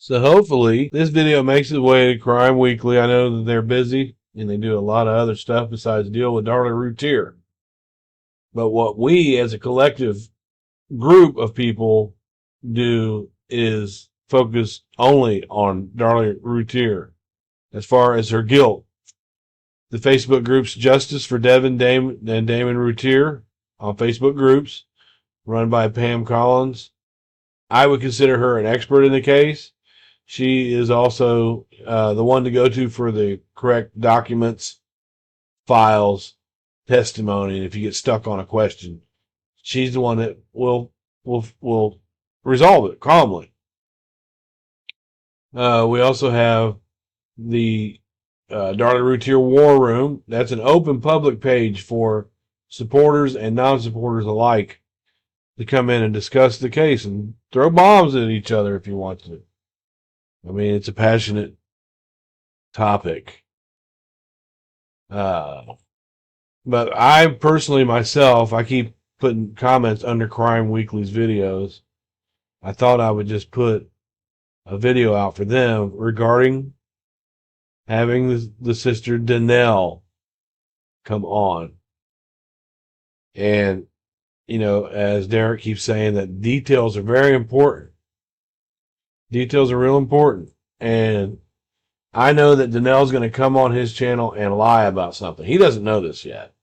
So hopefully this video makes its way to Crime Weekly. I know that they're busy and they do a lot of other stuff besides deal with Darlie Routier. But what we as a collective group of people do is focus only on Darlie Routier as far as her guilt. The Facebook groups Justice for Devin Damon and Damon Routier on Facebook groups run by Pam Collins. I would consider her an expert in the case. She is also the one to go to for the correct documents, files, testimony, and if you get stuck on a question, she's the one that will resolve it calmly. We also have the Darlie Routier War Room. That's an open public page for supporters and non-supporters alike to come in and discuss the case and throw bombs at each other if you want to. I mean, it's a passionate topic. But I personally, myself, I keep putting comments under Crime Weekly's videos. I thought I would just put a video out for them regarding having the sister Danelle come on. And, you know, as Derek keeps saying, that details are very important. Details are real important. And I know that Danelle's going to come on his channel and lie about something. He doesn't know this yet.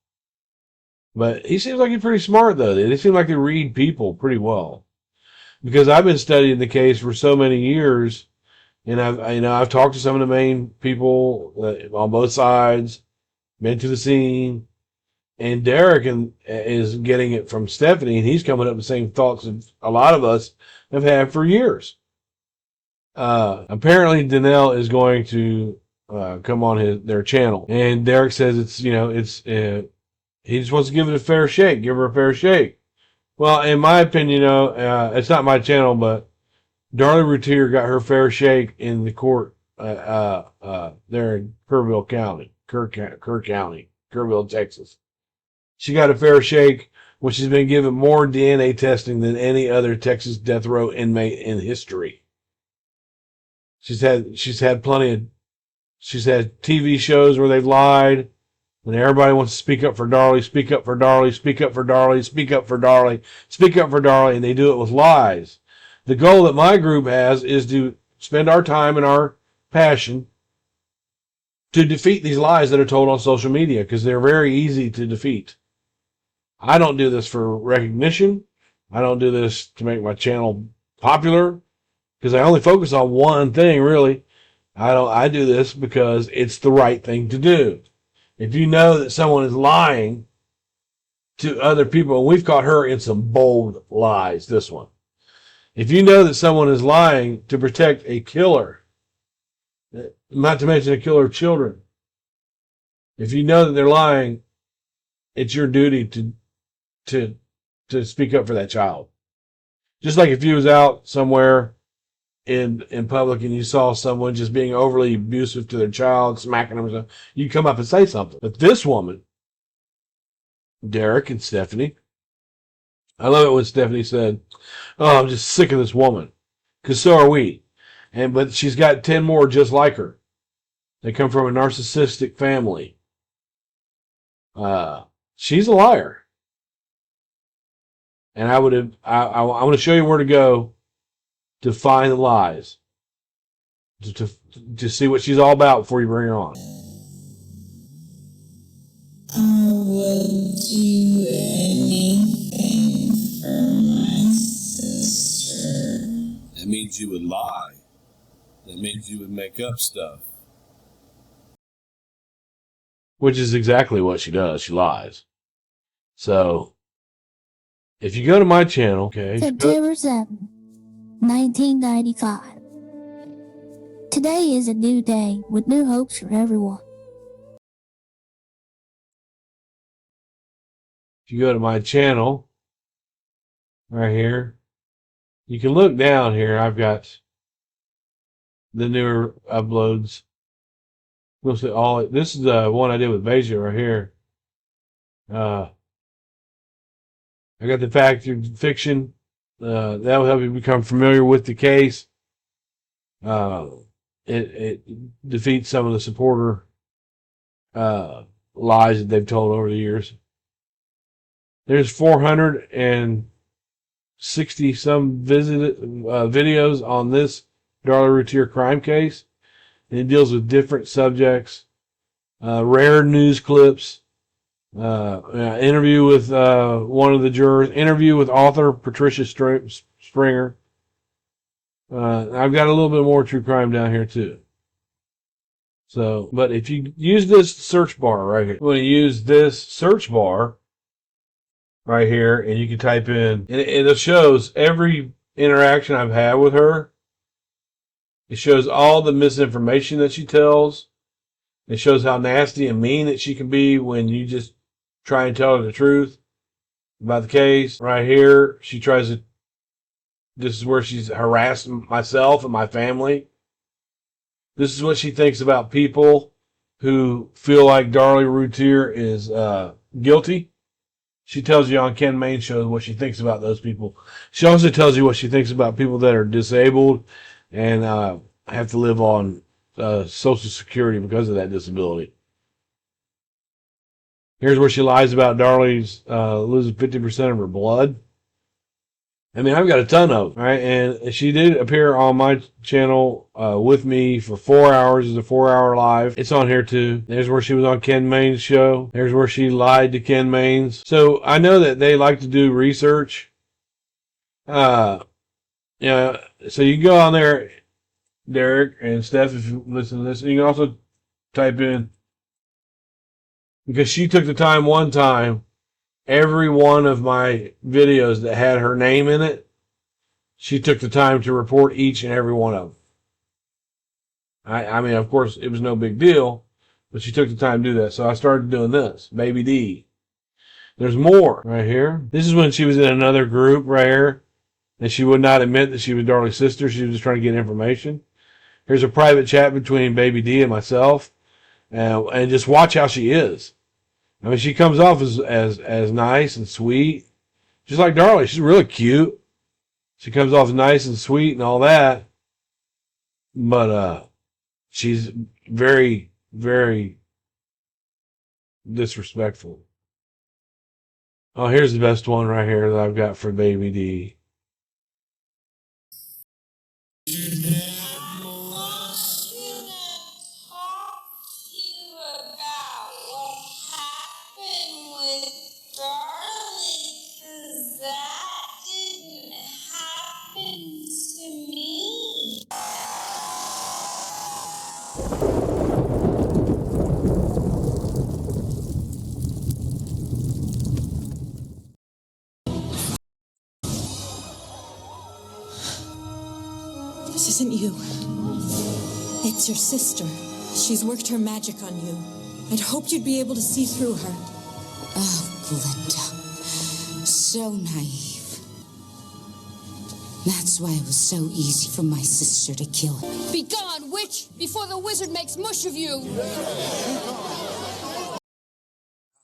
But he seems like he's pretty smart, though. They seem like they read people pretty well. Because I've been studying the case for so many years, and I've talked to some of the main people on both sides, been to the scene, and Derek is getting it from Stephanie, and he's coming up with the same thoughts that a lot of us have had for years. Apparently Danelle is going to come on their channel, and Derek says he just wants to give it a fair shake, give her a fair shake. Well, in my opinion, it's not my channel, but Darlie Routier got her fair shake in the court there in Kerrville County, Kerrville, Texas. She got a fair shake when she's been given more DNA testing than any other Texas death row inmate in history. She's had TV shows where they've lied. When everybody wants to speak up for Darlie, speak up for Darlie, speak up for Darlie, speak up for Darlie, speak up for Darlie, and they do it with lies. The goal that my group has is to spend our time and our passion to defeat these lies that are told on social media, because they're very easy to defeat. I don't do this for recognition. I don't do this to make my channel popular, because I only focus on one thing, really. I do this because it's the right thing to do. If you know that someone is lying to other people, and we've caught her in some bold lies, this one. If you know that someone is lying to protect a killer, not to mention a killer of children, if you know that they're lying, it's your duty to speak up for that child. Just like if you was out somewhere in public and you saw someone just being overly abusive to their child, smacking them, you come up and say something. But this woman, Derek and Stephanie, I love it when Stephanie said, "Oh, I'm just sick of this woman," because so are we. But she's got 10 more just like her. They come from a narcissistic family. She's a liar, and I want to show you where to go to find the lies, to see what she's all about before you bring her on. I would do anything for my sister. That means you would lie. That means you would make up stuff. Which is exactly what she does. She lies. So, if you go to my channel, okay. September 7th, 1995. Today is a new day with new hopes for everyone. If you go to my channel, right here, you can look down here. I've got the newer uploads. Mostly all. This is the one I did with Beja right here. I got the fact and fiction. That will help you become familiar with the case. Uh, it defeats some of the supporter lies that they've told over the years. There's 460 some videos on this Darlie Routier crime case, and it deals with different subjects, rare news clips, interview with one of the jurors, interview with author Patricia Springer. I've got a little bit more true crime down here too. So, but if you use this search bar right here, when you use this search bar right here, and you can type in, and it shows every interaction I've had with her. It shows all the misinformation that she tells. It shows how nasty and mean that she can be when you just try and tell her the truth about the case. Right here, she tries to, this is where she's harassed myself and my family. This is what she thinks about people who feel like Darlie Routier is guilty. She tells you on Ken Main's show what she thinks about those people. She also tells you what she thinks about people that are disabled and have to live on Social Security because of that disability. Here's where she lies about Darlie's losing 50% of her blood. I mean, I've got a ton of them, right? And she did appear on my channel with me for 4 hours. It's a 4-hour live. It's on here too. There's where she was on Ken Main's show. There's where she lied to Ken Main's. So I know that they like to do research. So you can go on there, Derek and Steph, if you listen to this. You can also type in, because she took the time one time, every one of my videos that had her name in it, she took the time to report each and every one of them. I mean, of course, it was no big deal, but she took the time to do that. So I started doing this, Baby D. There's more right here. This is when she was in another group right here, and she would not admit that she was Darlies' sister. She was just trying to get information. Here's a private chat between Baby D and myself, and just watch how she is. I mean, she comes off as nice and sweet, just like Darlie. She's really cute. She comes off nice and sweet and all that, but she's very, very disrespectful. Oh, here's the best one right here that I've got for Baby D. This isn't you. It's your sister. She's worked her magic on you. I'd hoped you'd be able to see through her. Oh, Glinda. So naive. That's why it was so easy for my sister to kill him. Be gone, witch, before the wizard makes mush of you.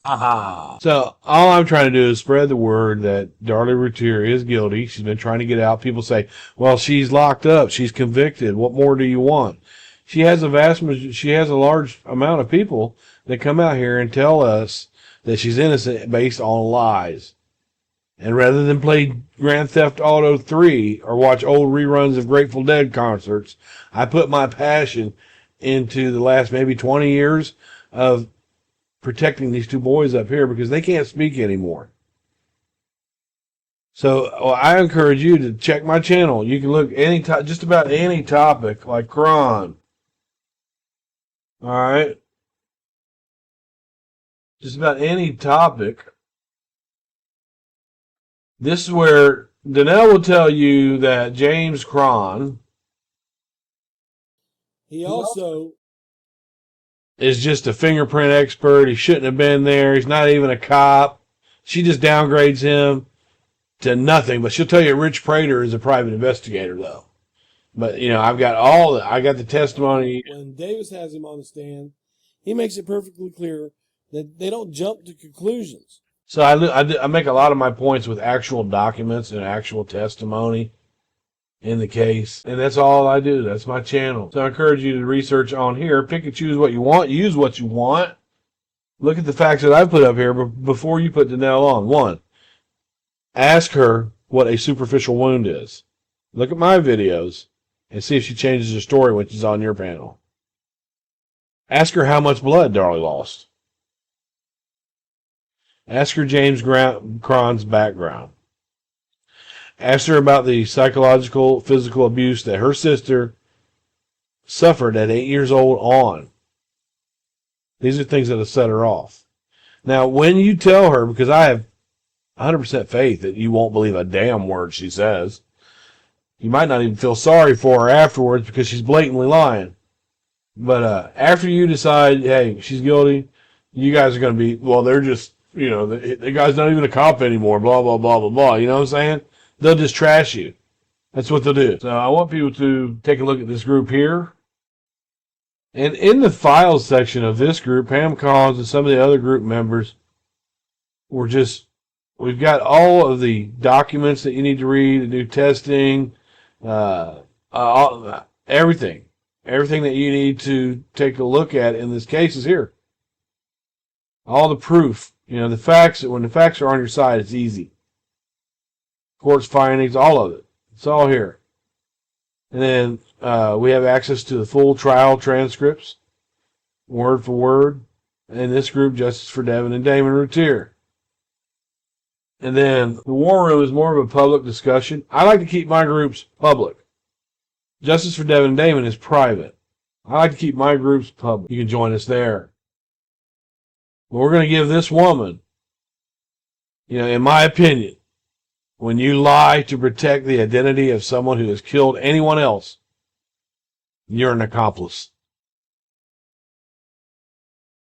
Aha. So all I'm trying to do is spread the word that Darlie Routier is guilty. She's been trying to get out. People say, well, she's locked up. She's convicted. What more do you want? She has a large amount of people that come out here and tell us that she's innocent based on lies. And rather than play Grand Theft Auto 3 or watch old reruns of Grateful Dead concerts, I put my passion into the last maybe 20 years of protecting these two boys up here because they can't speak anymore. So I encourage you to check my channel. You can look just about any topic like crime. All right. Just about any topic. This is where Donnell will tell you that James Cron, he also is just a fingerprint expert. He shouldn't have been there. He's not even a cop. She just downgrades him to nothing. But she'll tell you Rich Prater is a private investigator, though. But, I got the testimony. When Davis has him on the stand, he makes it perfectly clear that they don't jump to conclusions. So I make a lot of my points with actual documents and actual testimony. in the case. And that's all I do. That's my channel. So I encourage you to research on here. Pick and choose what you want. Use what you want. Look at the facts that I've put up here before you put Danelle on. 1, ask her what a superficial wound is. Look at my videos and see if she changes her story when she's on your panel. Ask her how much blood Darlie lost. Ask her James Cron's background. Ask her about the psychological, physical abuse that her sister suffered at 8 years old on. These are things that have set her off. Now, when you tell her, because I have 100% faith that you won't believe a damn word she says, you might not even feel sorry for her afterwards because she's blatantly lying. But after you decide, hey, she's guilty, you guys are going to be, well, they're just, you know, the guy's not even a cop anymore, blah, blah, blah, blah, blah. You know what I'm saying? They'll just trash you. That's what they'll do. So I want people to take a look at this group here. And in the files section of this group, Pam Collins and some of the other group members were just, we've got all of the documents that you need to read, the new testing, everything. Everything that you need to take a look at in this case is here. All the proof. You know, the facts, when the facts are on your side, it's easy. Court's findings, all of it. It's all here. And then we have access to the full trial transcripts, word for word. And this group, Justice for Devin and Damon Routier. And then the War Room is more of a public discussion. I like to keep my groups public. Justice for Devin and Damon is private. I like to keep my groups public. You can join us there. But we're going to give this woman, you know, in my opinion, when you lie to protect the identity of someone who has killed anyone else, you're an accomplice.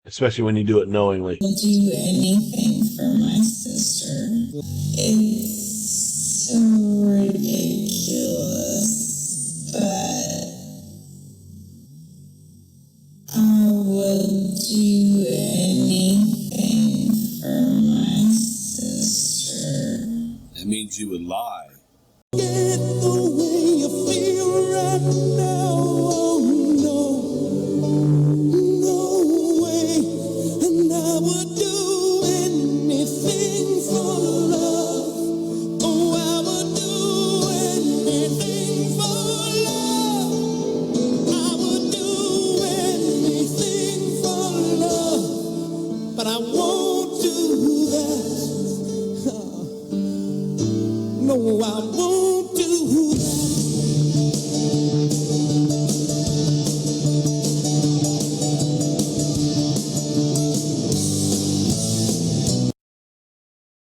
Especially when you do it knowingly. I'll do anything for my sister. It's so ridiculous, but I will do anything for my sister. That means you would lie